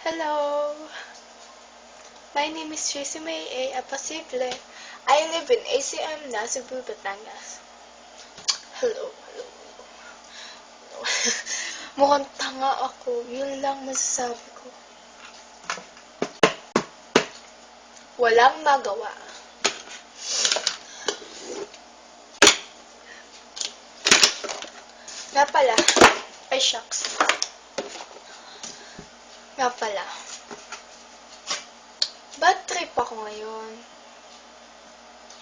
Hello, my name is Tracy May A. Apasible. I live in ACM, Cebu, Batangas. Hello. Mukhang tanga ako. Yun lang masasabi ko. Walang magawa. Nga pala. Ay, shucks. Nga pala. Bad trip ako ngayon.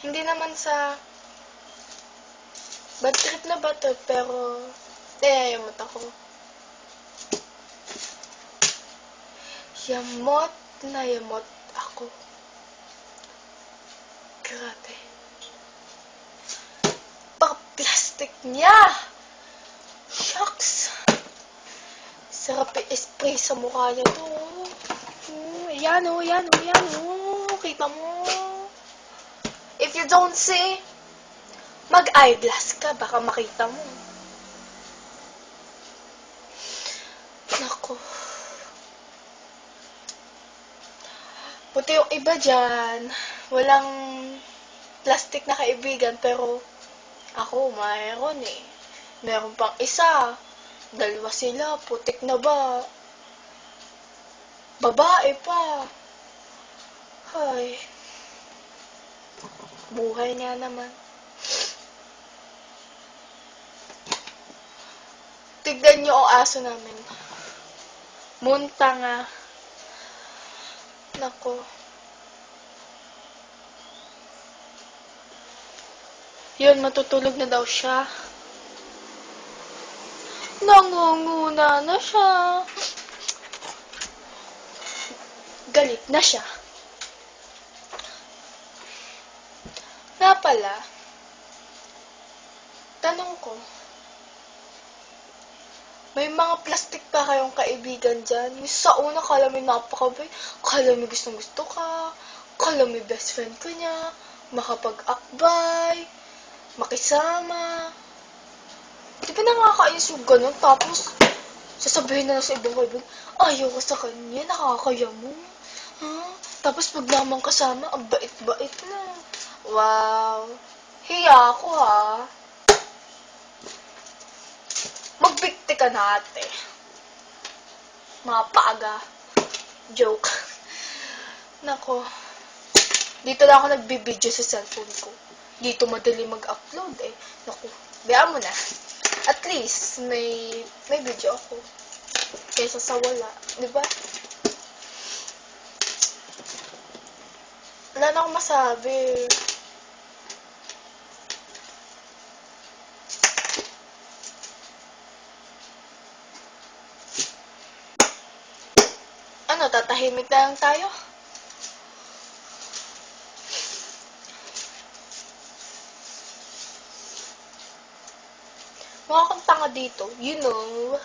Hindi naman sa bad trip na bad trip, pero yamot ako. Yamot na yamot ako. Grabe. Pag-plastic niya! Shucks! Sarap i-spray sa mukha niya to. Yan o. Kita mo. If you don't see, mag-eyeglass ka. Baka makita mo. Nako. Buti yung iba dyan, walang plastic na kaibigan, pero ako, mayroon eh. Meron pang isa. Dalawa sila, putik na ba? Babae pa. Hay. Buhay nga naman. Tignan nyo ang aso namin. Munta nga. Nako. Yun, matutulog na daw siya. Nangunguna na siya. Galit na siya. Nga pala, tanong ko, may mga plastic pa kayong kaibigan dyan? Yung sa una, kala mo napakabay, kala mo gustong-gusto ka, kala mo best friend ko niya, makapag-akbay, makisama. Di ba nakakainis yung ganun? Tapos, sasabihin na lang sa ibang kaibigan, ayaw ka sa kanya, nakakaya mo. Ha? Tapos pag naman kasama, ang bait-bait na. Wow. Hiya ako ha. Magbikti ka na ate. Mga paaga. Joke. Nako. Dito lang ako nagbibideo sa cellphone ko. Dito madali mag-upload eh. Naku. Bayaan mo na. At least, may video ako. Kesa sa wala. Diba? Wala na akong masabi. Ano, tatahimik na lang tayo? Mukha kang tanga dito. You know.